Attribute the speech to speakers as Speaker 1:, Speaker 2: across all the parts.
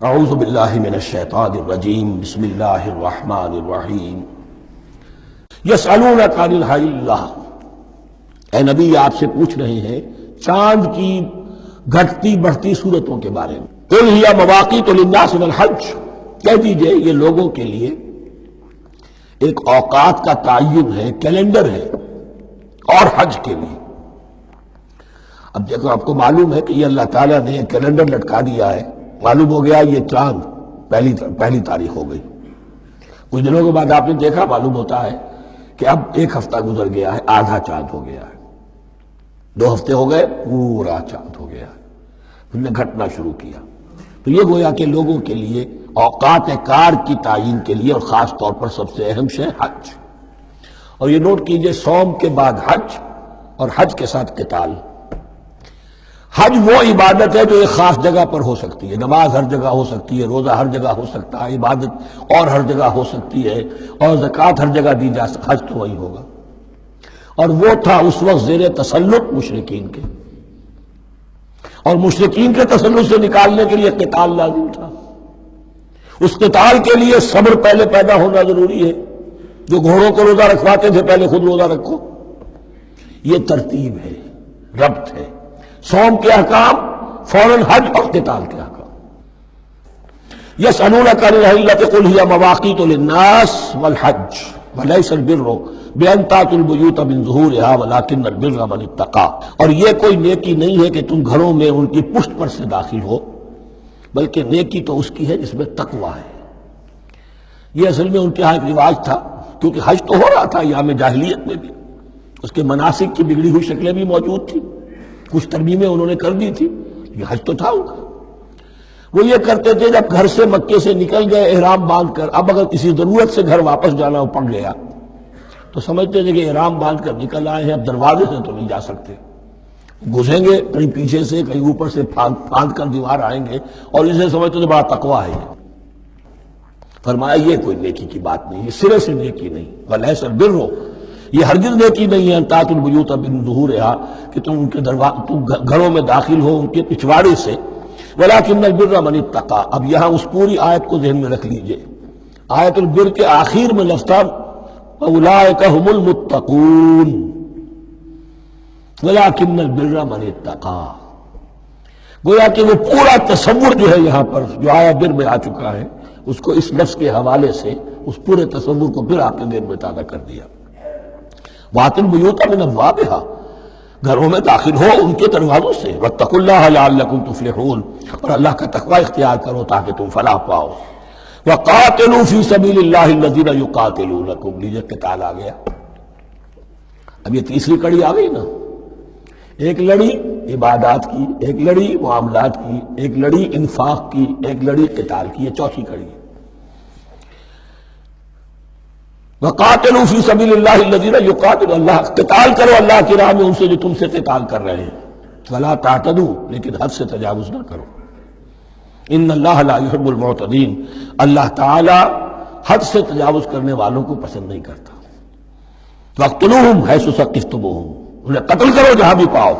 Speaker 1: اعوذ باللہ من الشیطان الرجیم بسم اللہ الرحمن الرحیم یسألونک عن الہلہ، اے نبی آپ سے پوچھ رہے ہیں چاند کی گھٹتی بڑھتی صورتوں کے بارے میں۔ قل ہی مواقیت للناس والحج، کہہ دیجئے یہ لوگوں کے لیے ایک اوقات کا تعین ہے، کیلنڈر ہے، اور حج کے لیے۔ اب دیکھو آپ کو معلوم ہے کہ یہ اللہ تعالیٰ نے کیلنڈر لٹکا دیا ہے، معلوم ہو گیا یہ چاند پہلی تاریخ ہو گئی۔ کچھ دنوں کے بعد آپ نے دیکھا معلوم ہوتا ہے کہ اب ایک ہفتہ گزر گیا ہے، آدھا چاند ہو گیا ہے، 2 ہفتے ہو گئے، پورا چاند ہو گیا ہے، پھر نے گھٹنا شروع کیا۔ تو یہ گویا کہ لوگوں کے لیے اوقات کار کی تعین کے لیے، اور خاص طور پر سب سے اہم شے حج۔ اور یہ نوٹ کیجئے، صوم کے بعد حج، اور حج کے ساتھ قتال۔ حج وہ عبادت ہے جو ایک خاص جگہ پر ہو سکتی ہے، نماز ہر جگہ ہو سکتی ہے، روزہ ہر جگہ ہو سکتا ہے، عبادت اور ہر جگہ ہو سکتی ہے، اور زکوٰۃ ہر جگہ دی جا سکتی، حج تو وہی ہوگا۔ اور وہ تھا اس وقت زیر تسلط مشرکین کے، اور مشرکین کے تسلط سے نکالنے کے لیے قتال لازم تھا۔ اس قتال کے لیے صبر پہلے پیدا ہونا ضروری ہے۔ جو گھوڑوں کو روزہ رکھواتے تھے پہلے خود روزہ رکھو۔ یہ ترتیب ہے، ربط ہے، صوم کے احکام فوراً حج اور قتال کے احکام۔ یسألونک عن الہلۃ قل ہی مواقیت للناس والحج ولیس البر بأن تأتوا البیوت من ظہورها ولکن البر من اتقی۔ اور یہ کوئی نیکی نہیں ہے کہ تم گھروں میں ان کی پشت پر سے داخل ہو، بلکہ نیکی تو اس کی ہے جس میں تقوی ہے۔ یہ اصل میں ان کے ہاں ایک رواج تھا، کیونکہ حج تو ہو رہا تھا ایام جاہلیت میں بھی، اس کے مناسک کی بگڑی ہوئی شکلیں بھی موجود تھیں، کچھ ترمیمیں انہوں نے کر دی تھی، یہ حج تو تھا ان کا۔ وہ یہ کرتے تھے جب گھر سے مکے سے نکل گئے احرام باندھ کر، اب اگر کسی ضرورت سے گھر واپس جانا پڑ گیا تو سمجھتے تھے کہ احرام باندھ کر نکل آئے ہیں، اب دروازے سے تو نہیں جا سکتے، گھسیں گے کہیں پیچھے سے کہیں اوپر سے پھاند کر دیوار آئیں گے، اور اسے سمجھتے تھے بڑا تقویٰ ہے۔ فرمایا یہ کوئی نیکی کی بات نہیں، یہ سرے سے نیکی نہیں۔ ولیس البر، یہ ہرگز نیکی نہیں ہے ان تأتوا البیوت من ظہورها کہ تم ان کے تم گھروں میں داخل ہو ان کے پچھواڑے سے، ولکن البر من اتقی۔ اب یہاں اس پوری آیت کو ذہن میں رکھ لیجئے، آیت البر کے آخر میں لفظ تھا اولئک هم المتقون ولکن البر من اتقی۔ گویا کہ وہ پورا تصور جو ہے یہاں پر جو آیا بر میں آ چکا ہے، اس کو اس لفظ کے حوالے سے اس پورے تصور کو پھر آپ کے ذہن میں تازہ کر دیا۔ وَأْتُوا الْبُيُوتَ مِنْ أَبْوَابِهَا، گھروں میں داخل ہو ان کے دروازوں سے، وَاتَّقُوا اللَّهَ لَعَلَّكُمْ تُفْلِحُونَ، اور اللہ کا تقوی اختیار کرو تاکہ تم فلاح پاؤ۔ وَقَاتِلُوا فِي سَبِيلِ اللَّهِ الَّذِينَ يُقَاتِلُونَكُمْ، لیجئے قتال آ گیا۔ اب یہ تیسری کڑی آ گئی نا، ایک لڑی عبادات کی، ایک لڑی معاملات کی، ایک لڑی انفاق کی، ایک لڑی قتال کی، یہ چوتھی کڑی ہے۔ وَقَاتِلُوا فِي سَبِيلِ اللَّهِ الَّذِينَ يُقَاتِلُونَ، اللہ قتال کرو اللہ کی راہ میں ان سے جو تم سے قتال کر رہے ہیں۔ وَلَا تَعْتَدُوا، لیکن حد سے تجاوز نہ کرو۔ إِنَّ اللَّهَ لَا يُحِبُّ الْمُعْتَدِينَ، اللہ تعالی حد سے تجاوز کرنے والوں کو پسند نہیں کرتا۔ وَاقْتُلُوهُمْ حَيْثُ ثَقِفْتُمُوهُمْ، انہیں قتل کرو جہاں بھی پاؤ۔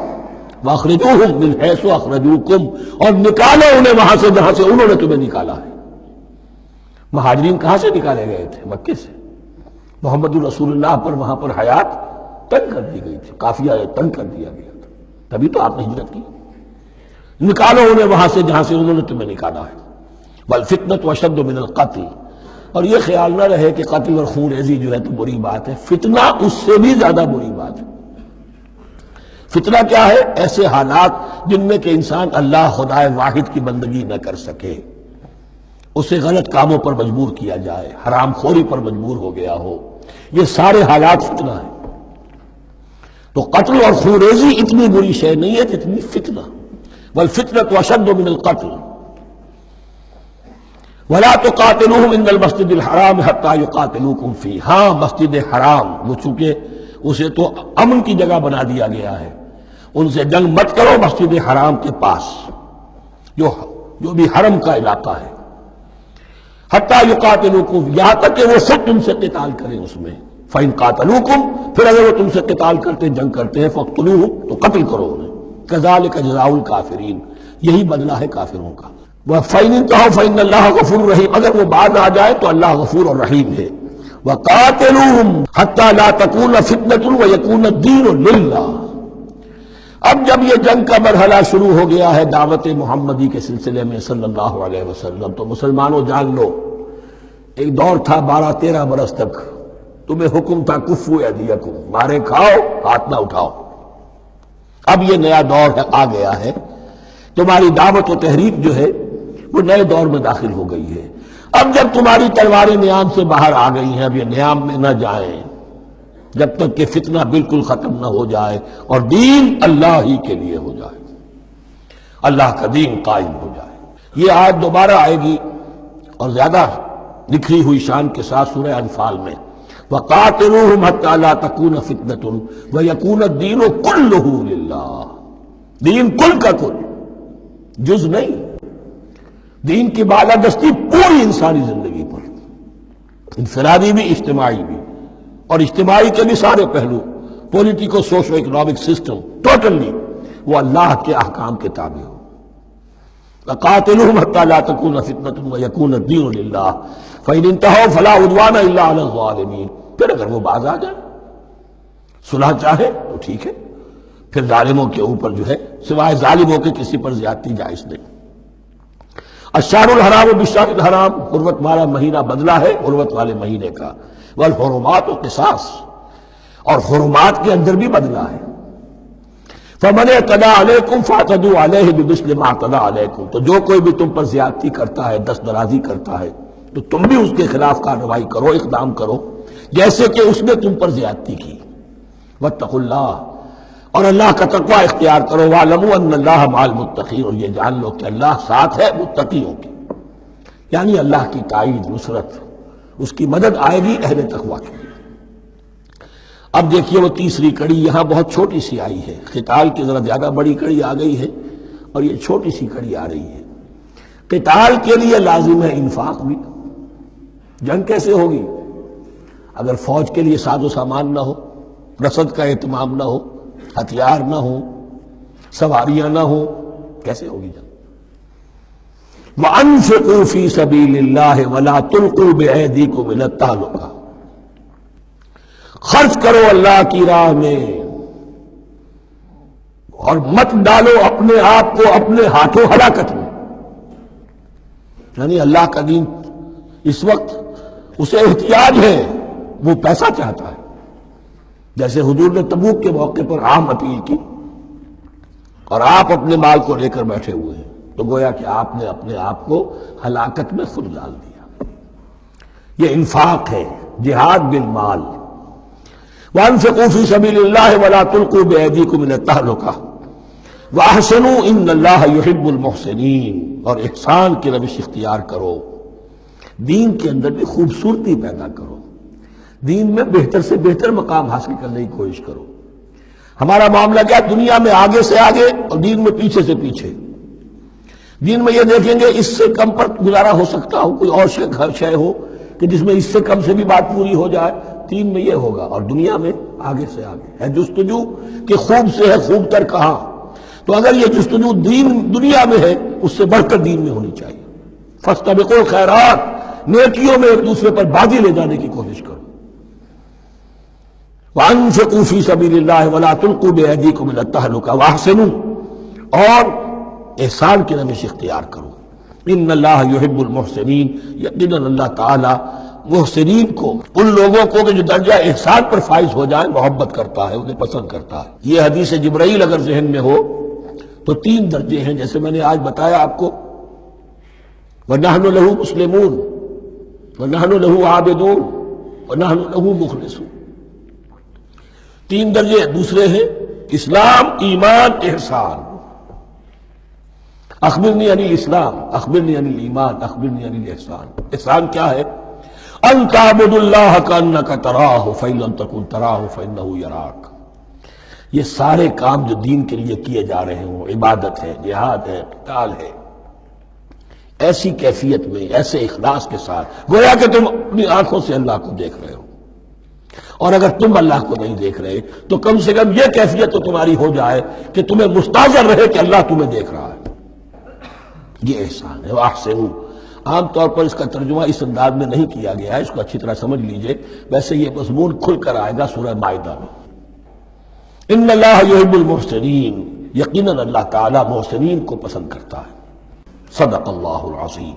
Speaker 1: وَأَخْرِجُوهُمْ مِنْ حَيْثُ أَخْرَجُوكُمْ، اور نکالو انہیں وہاں سے جہاں سے انہوں نے تمہیں نکالا ہے۔ مہاجرین کہاں سے نکالے گئے تھے؟ مکے سے۔ محمد الرسول اللہ پر وہاں پر حیات تنگ کر دی گئی تھی، قافیہ تنگ کر دیا گیا تھا، تبھی تو آپ نے ہجرت کی۔ نکالو انہیں وہاں سے جہاں سے انہوں نے تمہیں نکالا ہے۔ والفتنة أشد من القتل، اور یہ خیال نہ رہے کہ قتل اور خون ریزی جو ہے تو بری بات ہے، فتنہ اس سے بھی زیادہ بری بات ہے۔ فتنہ کیا ہے؟ ایسے حالات جن میں کہ انسان اللہ خدائے واحد کی بندگی نہ کر سکے، اسے غلط کاموں پر مجبور کیا جائے، حرام خوری پر مجبور ہو گیا ہو، یہ سارے حالات فتنہ ہیں۔ تو قتل اور خون ریزی اتنی بری شے نہیں ہے جتنی فتنہ۔ والفتنة أشد من القتل ولا تقاتلوهم عند المسجد الحرام حتى يقاتلوكم فيه، ہاں مسجد حرام وہ چونکہ اسے تو امن کی جگہ بنا دیا گیا ہے، ان سے جنگ مت کرو مسجد حرام کے پاس جو بھی حرم کا علاقہ ہے، حتیٰ یقاتلوکم، یہاں تک کہ وہ خود تم سے قتال کریں اس میں۔ فَإِن قَاتَلُوكُمْ، پھر اگر وہ تم سے قتال کرتے جنگ کرتے ہیں، فَاقْتُلُوهُمْ، تو قتل کرو انہیں۔ كَذَلِكَ جَزَاءُ الْكَافِرِينَ، یہی بدلہ ہے کافروں کا۔ وَفَإِنِ انتَهَوْا فَإِنَّ اللَّهَ غَفُورٌ رَحِيمٌ، اگر وہ بعد آ جائے تو اللہ غفور اور رحیم ہے۔ وَقَاتِلُوهُمْ حَتَّى لَا تَكُونَ فِتْنَةٌ وَيَكُونَ الدِّينُ لِلَّهِ۔ اب جب یہ جنگ کا مرحلہ شروع ہو گیا ہے دعوت محمدی کے سلسلے میں صلی اللہ علیہ وسلم، تو مسلمانوں جان لو، ایک دور تھا 12-13 برس تک تمہیں حکم تھا کفو ایدیکم، مارے کھاؤ ہاتھ نہ اٹھاؤ۔ اب یہ نیا دور ہے، آ گیا ہے، تمہاری دعوت و تحریک جو ہے وہ نئے دور میں داخل ہو گئی ہے۔ اب جب تمہاری تلواریں نیام سے باہر آ گئی ہیں، اب یہ نیام میں نہ جائیں جب تک کہ فتنہ بالکل ختم نہ ہو جائے اور دین اللہ ہی کے لیے ہو جائے، اللہ کا دین قائم ہو جائے۔ یہ آیت دوبارہ آئے گی اور زیادہ نکھری ہوئی شان کے ساتھ سورہ انفال میں، وَقَاتِلُوهُمْ حَتَّى لَا تَكُونَ فِتْنَةٌ وَيَكُونَ الدِّينُ كُلُّهُ لِلَّهِ، دین کل کا کل، جز نہیں۔ دین کی بالادستی پوری انسانی زندگی پر، انفرادی بھی اجتماعی بھی، اور اجتماعی کے بھی سارے پہلو، politico socio economic system, totally وہ اللہ کے احکام کے تابع ہو۔ وَقَاتِلُوهُمْ حَتَّى لَا تَكُونَ فِتْنَةٌ وَيَكُونَ الدِّينُ لِلَّهِ فَإِنِ انتَهَوْا فَلَا عُدْوَانَ إِلَّا عَلَى الظَّالِمِينَ۔ پھر اگر وہ باز آ جائے، صلح چاہے تو ٹھیک ہے، پھر ظالموں کے اوپر جو ہے سوائے ظالموں کے کسی پر زیادتی جائز نہیں۔ الشہر الحرام بالشہر الحرام، حرمت والا مہینہ بدلہ ہے حرمت والے مہینے کا، والحرمات قصاص، اور حرمات کے اندر بھی بدلہ ہے۔ فَمَنِ اعْتَدَىٰ عَلَيْكُمْ فَاعْتَدُوا عَلَيْهِ بِمِثْلِ مَا اعْتَدَىٰ عَلَيْكُمْ، تو جو کوئی بھی تم پر زیادتی کرتا ہے، دست درازی کرتا ہے، تو تم بھی اس کے خلاف کارروائی کرو، اقدام کرو جیسے کہ اس نے تم پر زیادتی کی۔ وَاتَّقُوا اللَّهَ، اور اللہ کا تقوی اختیار کرو۔ وَاعْلَمُوا أَنَّ اللَّهَ مَعَ الْمُتَّقِينَ، اور یہ جان لو کہ اللہ ساتھ ہے متقیوں کی، یعنی اللہ کی تائید، نصرت، اس کی مدد آئے گی اہل تقوی کی۔ اب دیکھیے وہ تیسری کڑی یہاں بہت چھوٹی سی آئی ہے، قتال کی ذرا زیادہ بڑی کڑی آ گئی ہے اور یہ چھوٹی سی کڑی آ رہی ہے۔ قتال کے لیے لازم ہے انفاق بھی۔ جنگ کیسے ہوگی اگر فوج کے لیے ساز و سامان نہ ہو، رسد کا اہتمام نہ ہو، ہتھیار نہ ہو، سواریاں نہ ہو، کیسے ہوگی جنگ؟ وَأَنفِقُوا فِي سَبِيلِ اللَّهِ وَلَا تُلْقُوا بِأَيْدِيكُمْ إِلَى التَّهْلُكَةِ، خرچ کرو اللہ کی راہ میں اور مت ڈالو اپنے آپ کو اپنے ہاتھوں ہلاکت میں۔ یعنی اللہ کا دین اس وقت اسے احتیاج ہے، وہ پیسہ چاہتا ہے۔ جیسے حضور نے تبوک کے موقع پر عام اپیل کی اور آپ اپنے مال کو لے کر بیٹھے ہوئے ہیں، تو گویا کہ آپ نے اپنے آپ کو ہلاکت میں خود ڈال دیا۔ یہ انفاق ہے، جہاد بالمال۔ وَأَنفِقُوا فِي سَبِيلِ اللَّهِ وَلَا تُلْقُوا بِأَيْدِيكُمْ إِلَى التَّهْلُكَةِ وَأَحْسِنُوا إِنَّ اللَّهَ يُحِبُّ الْمُحْسِنِينَ، اور احسان کی روش اختیار کرو، دین کے اندر بھی خوبصورتی پیدا کرو، دین میں بہتر سے بہتر مقام حاصل کرنے کی کوشش کرو۔ ہمارا معاملہ کیا، دنیا میں آگے سے آگے اور دین میں پیچھے سے پیچھے۔ دین میں یہ دیکھیں گے اس سے کم پر گزارا ہو سکتا ہو، کوئی اور شے ہو کہ جس میں اس سے کم سے بھی بات پوری ہو جائے، دین میں یہ ہوگا، اور دنیا میں آگے سے آگے ہے جستجو کہ خوب سے ہے خوب تر کہاں۔ تو اگر یہ جستجو دنیا میں ہے، اس سے بڑھ کر دین میں ہونی چاہیے۔ فاستبقوا الخیرات، نیکیوں میں ایک دوسرے پر بازی لے جانے کی کوشش کرو۔ وَأَنفِقُوا فِي سَبِيلِ اللَّهِ وَلَا تُلْقُوا بِأَيْدِيكُمْ إِلَى التَّهْلُكَةِ وَأَحْسِنُوا، اور احسان کی روش اختیار کرو۔ ان اللہ یحب المحسنین، یقیناً اللہ تعالی محسنین کو، ان لوگوں کو کہ جو درجہ احسان پر فائز ہو جائیں، محبت کرتا ہے، انہیں پسند کرتا ہے۔ یہ حدیث جبرائیل اگر ذہن میں ہو تو 3 درجے ہیں، جیسے میں نے آج بتایا آپ کو، وَنَحْنُ لَهُ مُسْلِمُونَ وَنَحْنُ لَهُ عَابِدُونَ وَنَحْنُ لَهُ مُخْلِصُونَ۔ 3 درجے دوسرے ہیں، اسلام، ایمان، احسان۔ اخبرنی عن الاسلام، اخبرنی عن الایمان، اخبرنی عن الاحسان۔ احسان کیا ہے؟ ان تعبد اللہ کانک تراہ فإن لم تکن تراہ فإنہ یراک۔ یہ سارے کام جو دین کے لیے کیے جا رہے ہوں، عبادت ہے، جہاد ہے، قتال ہے، ایسی کیفیت میں، ایسے اخلاص کے ساتھ، گویا کہ تم اپنی آنکھوں سے اللہ کو دیکھ رہے ہو، اور اگر تم اللہ کو نہیں دیکھ رہے تو کم سے کم یہ کیفیت تو تمہاری ہو جائے کہ تمہیں مستحضر رہے کہ اللہ تمہیں دیکھ رہا ہے۔ یہ احسان ہے. واحسنوا، عام طور پر اس کا ترجمہ اس انداز میں نہیں کیا گیا ہے، اس کو اچھی طرح سمجھ لیجئے. ویسے یہ مضمون کھل کر آئے گا سورہ مائدہ میں. ان اللہ یحب المحسنین، یقیناً اللہ تعالیٰ محسنین کو پسند کرتا ہے. صدق اللہ العظیم.